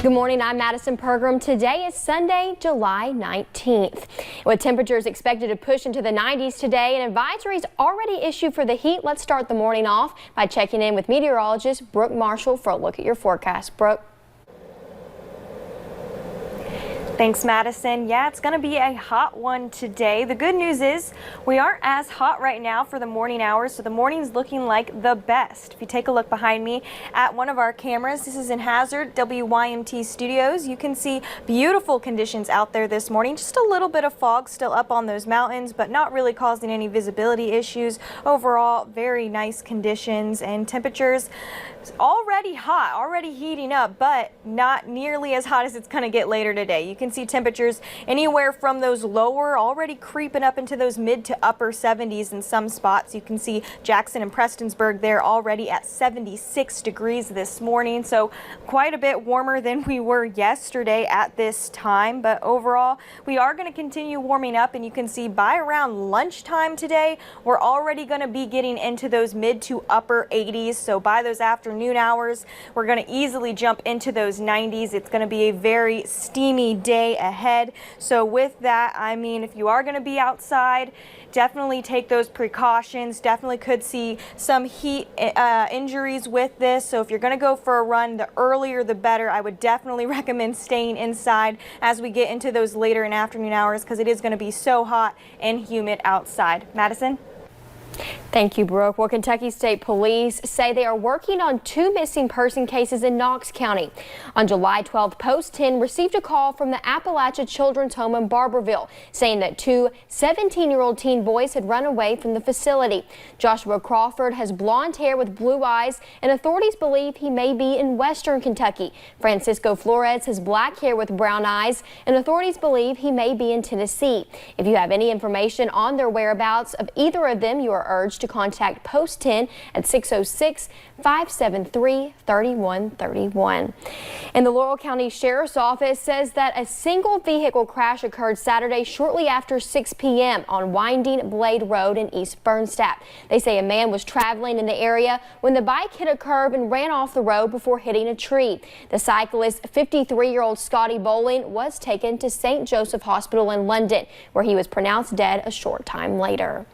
Good morning, I'm Madison Pergram. Today is Sunday, July 19th. With temperatures expected to push into the 90s today and advisories already issued for the heat, let's start the morning off by checking in with meteorologist Brooke Marshall for a look at your forecast. Brooke. Thanks, Madison. Yeah, it's going to be a hot one today. The good news is we aren't as hot right now for the morning hours, so the morning's looking like the best. If you take a look behind me at one of our cameras, this is in Hazard WYMT Studios. You can see beautiful conditions out there this morning. Just a little bit of fog still up on those mountains, but not really causing any visibility issues. Overall, very nice conditions and temperatures already hot, already heating up, but not nearly as hot as it's going to get later today. You can see temperatures anywhere from those lower already creeping up into those mid to upper 70s in some spots. You can see Jackson and Prestonsburg there already at 76 degrees this morning, so quite a bit warmer than we were yesterday at this time. But overall, we are going to continue warming up, and you can see by around lunchtime today, we're already going to be getting into those mid to upper 80s. So by those afternoon hours, we're going to easily jump into those 90s. It's going to be a very steamy day ahead. So with that, I mean, if you are going to be outside, definitely take those precautions. Definitely could see some heat injuries with this. So if you're going to go for a run, the earlier the better. I would definitely recommend staying inside as we get into those later and afternoon hours, because it is going to be so hot and humid outside. Madison? Thank you, Brooke. Well, Kentucky State Police say they are working on 2 missing person cases in Knox County. On July 12th, Post 10 received a call from the Appalachia Children's Home in Barberville saying that 2 17-year-old teen boys had run away from the facility. Joshua Crawford has blonde hair with blue eyes, and authorities believe he may be in western Kentucky. Francisco Flores has black hair with brown eyes, and authorities believe he may be in Tennessee. If you have any information on their whereabouts of either of them, you are urged to contact Post 10 at 606-573-3131. And the Laurel County Sheriff's Office says that a single vehicle crash occurred Saturday shortly after 6 p.m. on Winding Blade Road in East Bernstadt. They say a man was traveling in the area when the bike hit a curb and ran off the road before hitting a tree. The cyclist, 53-year-old Scotty Bowling, was taken to St. Joseph Hospital in London, where he was pronounced dead a short time later.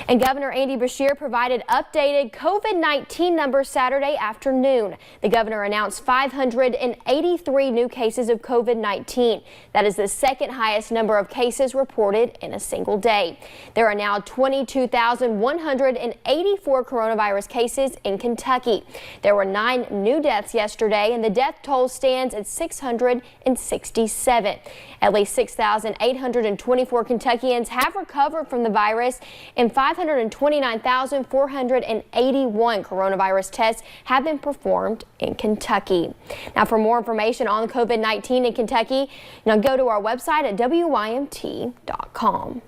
And Governor Andy Beshear provided updated COVID-19 numbers Saturday afternoon. The governor announced 583 new cases of COVID-19. That is the second highest number of cases reported in a single day. There are now 22,184 coronavirus cases in Kentucky. There were 9 new deaths yesterday, and the death toll stands at 667. At least 6,824 Kentuckians have recovered from the virus, and 529,481 coronavirus tests have been performed in Kentucky. Now, for more information on COVID-19 in Kentucky, go to our website at WYMT.com.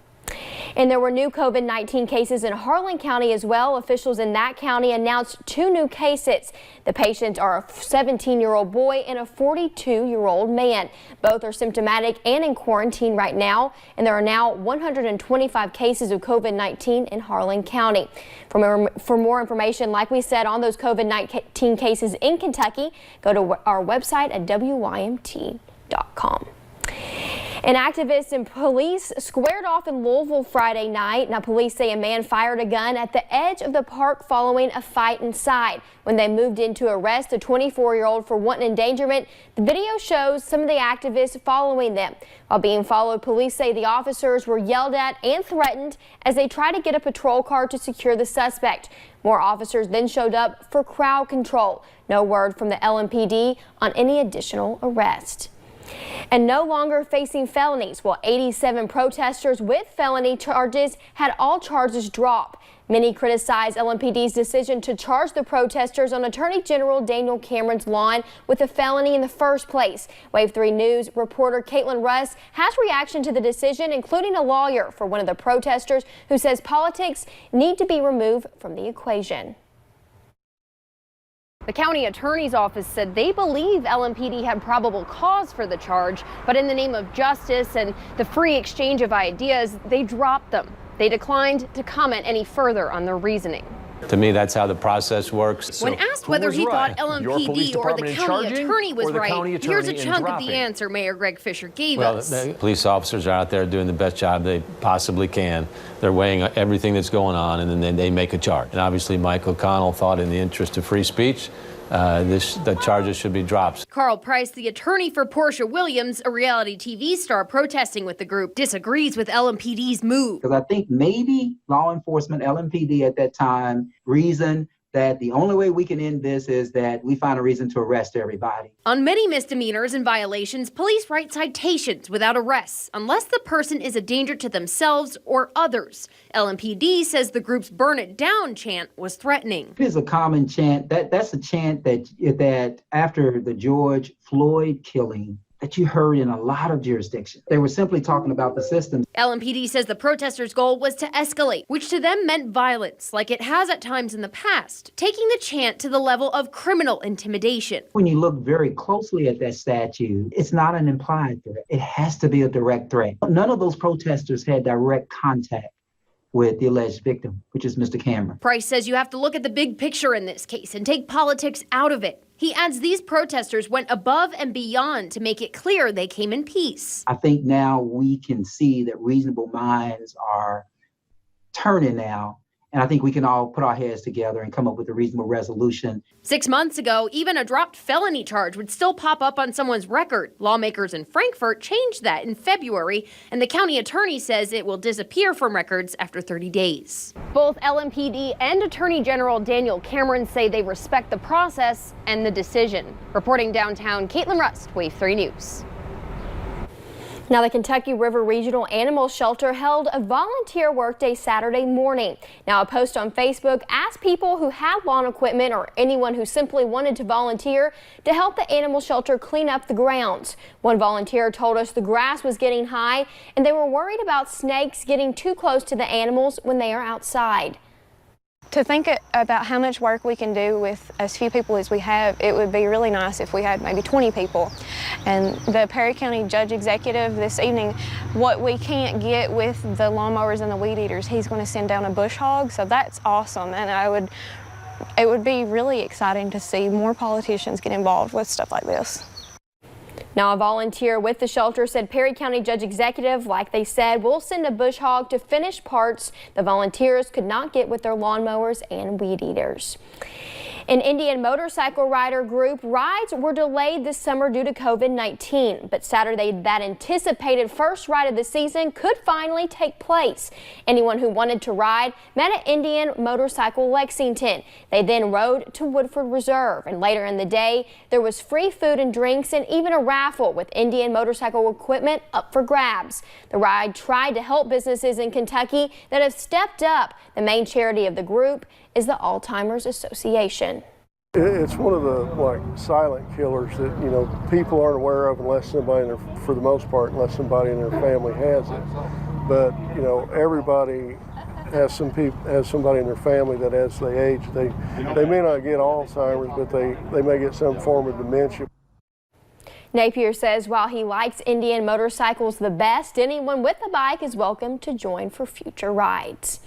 And there were new COVID-19 cases in Harlan County as well. Officials in that county announced 2 new cases. The patients are a 17-year-old boy and a 42-year-old man. Both are symptomatic and in quarantine right now. And there are now 125 cases of COVID-19 in Harlan County. For more information, like we said, on those COVID-19 cases in Kentucky, go to our website at WYMT.com. And activists and police squared off in Louisville Friday night. Now, police say a man fired a gun at the edge of the park following a fight inside. When they moved in to arrest the 24-year-old for wanton endangerment, the video shows some of the activists following them. While being followed, police say the officers were yelled at and threatened as they tried to get a patrol car to secure the suspect. More officers then showed up for crowd control. No word from the LMPD on any additional arrest. And no longer facing felonies, while 87 protesters with felony charges had all charges dropped. Many criticized LMPD's decision to charge the protesters on Attorney General Daniel Cameron's lawn with a felony in the first place. Wave 3 News reporter Caitlin Russ has reaction to the decision, including a lawyer for one of the protesters who says politics need to be removed from the equation. The county attorney's office said they believe LMPD had probable cause for the charge, but in the name of justice and the free exchange of ideas, they dropped them. They declined to comment any further on their reasoning. To me, that's how the process works. When asked whether he thought LMPD or the county attorney was right, here's a chunk of the answer Mayor Greg Fisher gave us. The police officers are out there doing the best job they possibly can. They're weighing everything that's going on, and then they make a charge. And obviously, Mike O'Connell thought in the interest of free speech, the charges should be dropped. Carl Price, the attorney for Portia Williams, a reality TV star protesting with the group, disagrees with LMPD's move. Because I think maybe law enforcement, LMPD at that time, reasoned that the only way we can end this is that we find a reason to arrest everybody. On many misdemeanors and violations, police write citations without arrests unless the person is a danger to themselves or others. LMPD says the group's "burn it down" chant was threatening. It is a common chant. That's a chant that after the George Floyd killing, that you heard in a lot of jurisdictions. They were simply talking about the system. LMPD says the protesters' goal was to escalate, which to them meant violence, like it has at times in the past, taking the chant to the level of criminal intimidation. When you look very closely at that statute, it's not an implied threat. It has to be a direct threat. None of those protesters had direct contact with the alleged victim, which is Mr. Cameron. Price says you have to look at the big picture in this case and take politics out of it. He adds these protesters went above and beyond to make it clear they came in peace. I think now we can see that reasonable minds are turning now. And I think we can all put our heads together and come up with a reasonable resolution. 6 months ago, even a dropped felony charge would still pop up on someone's record. Lawmakers in Frankfort changed that in February, and the county attorney says it will disappear from records after 30 days. Both LMPD and Attorney General Daniel Cameron say they respect the process and the decision. Reporting downtown, Caitlin Rust, Wave 3 News. Now, the Kentucky River Regional Animal Shelter held a volunteer workday Saturday morning. Now, a post on Facebook asked people who had lawn equipment or anyone who simply wanted to volunteer to help the animal shelter clean up the grounds. One volunteer told us the grass was getting high and they were worried about snakes getting too close to the animals when they are outside. To think about how much work we can do with as few people as we have, it would be really nice if we had maybe 20 people. And the Perry County Judge Executive this evening, what we can't get with the lawnmowers and the weed eaters, he's going to send down a bush hog, so that's awesome. And it would be really exciting to see more politicians get involved with stuff like this. Now, a volunteer with the shelter said Perry County Judge Executive, like they said, will send a bush hog to finish parts the volunteers could not get with their lawnmowers and weed eaters. An Indian motorcycle rider group rides were delayed this summer due to COVID-19, but Saturday that anticipated first ride of the season could finally take place. Anyone who wanted to ride met at Indian Motorcycle Lexington. They then rode to Woodford Reserve, and later in the day there was free food and drinks and even a raffle with Indian motorcycle equipment up for grabs. The ride tried to help businesses in Kentucky that have stepped up. The main charity of the group is the Alzheimer's Association. It's one of the silent killers that people aren't aware of unless somebody, for the most part, unless somebody in their family has it. But everybody has somebody in their family that as they age, they may not get Alzheimer's, but they may get some form of dementia. Napier says while he likes Indian motorcycles the best, anyone with a bike is welcome to join for future rides.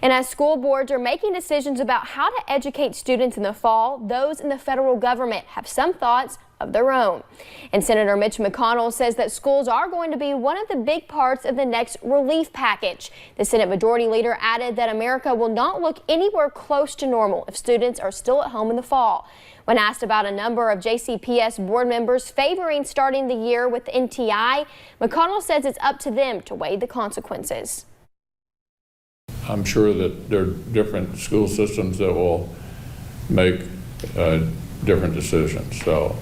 And as school boards are making decisions about how to educate students in the fall, those in the federal government have some thoughts of their own. And Senator Mitch McConnell says that schools are going to be one of the big parts of the next relief package. The Senate Majority Leader added that America will not look anywhere close to normal if students are still at home in the fall. When asked about a number of JCPS board members favoring starting the year with NTI, McConnell says it's up to them to weigh the consequences. I'm sure that there are different school systems that will make different decisions. So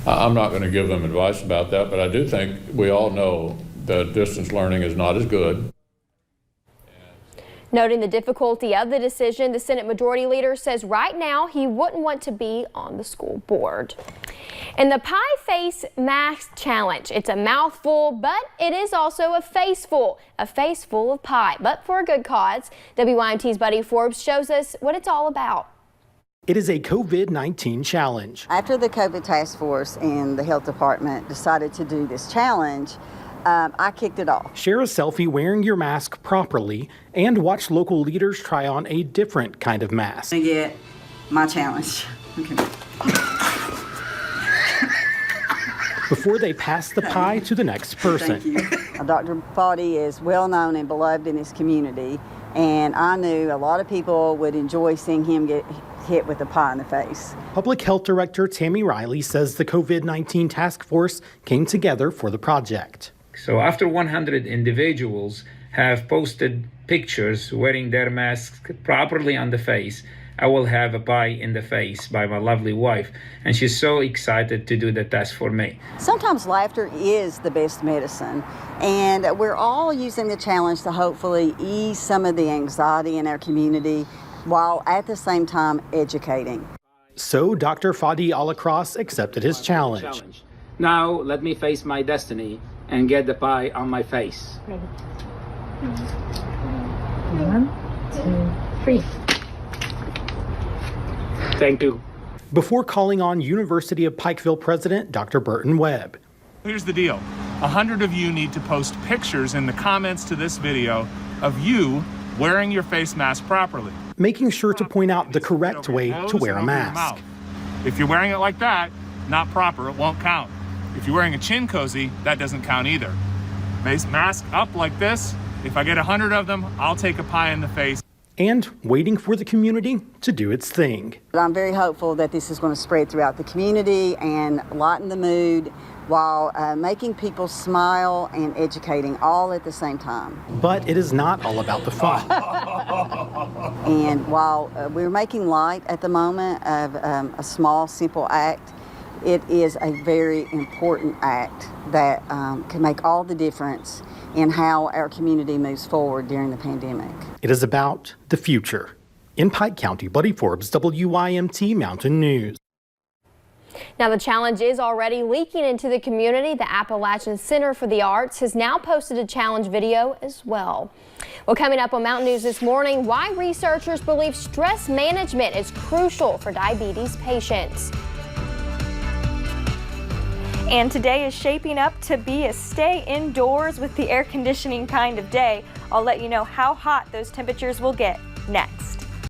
I'm not going to give them advice about that, but I do think we all know that distance learning is not as good. Noting the difficulty of the decision, the Senate Majority Leader says right now he wouldn't want to be on the school board. And the Pie Face Mask Challenge. It's a mouthful, but it is also a face full of pie, but for a good cause. WYMT's Buddy Forbes shows us what it's all about. It is a COVID-19 challenge. After the COVID task force and the health department decided to do this challenge, I kicked it off. Share a selfie wearing your mask properly and watch local leaders try on a different kind of mask. I get my challenge. Okay. Before they pass the pie to the next person. Thank you. Dr. Fauci is well known and beloved in his community, and I knew a lot of people would enjoy seeing him get hit with a pie in the face. Public Health Director Tammy Riley says the COVID-19 task force came together for the project. So after 100 individuals have posted pictures wearing their masks properly on the face, I will have a pie in the face by my lovely wife, and she's so excited to do the test for me. Sometimes laughter is the best medicine, and we're all using the challenge to hopefully ease some of the anxiety in our community while at the same time educating. So Dr. Fadi Alacross accepted his challenge. Now let me face my destiny and get the pie on my face. 1, 2, 3. Thank you. Before calling on University of Pikeville President Dr. Burton Webb. Here's the deal. 100 of you need to post pictures in the comments to this video of you wearing your face mask properly. Making sure to point out the correct way to wear a mask. If you're wearing it like that, not proper, it won't count. If you're wearing a chin cozy, that doesn't count either. Face mask up like this. If I get 100 of them, I'll take a pie in the face. And waiting for the community to do its thing. I'm very hopeful that this is going to spread throughout the community and lighten the mood while making people smile and educating all at the same time. But it is not all about the fun. And while we're making light at the moment of a small, simple act, it is a very important act that can make all the difference in how our community moves forward during the pandemic. It is about the future. In Pike County, Buddy Forbes, WYMT Mountain News. Now, the challenge is already leaking into the community. The Appalachian Center for the Arts has now posted a challenge video as well. Well, coming up on Mountain News this morning, why researchers believe stress management is crucial for diabetes patients. And today is shaping up to be a stay indoors with the air conditioning kind of day. I'll let you know how hot those temperatures will get next.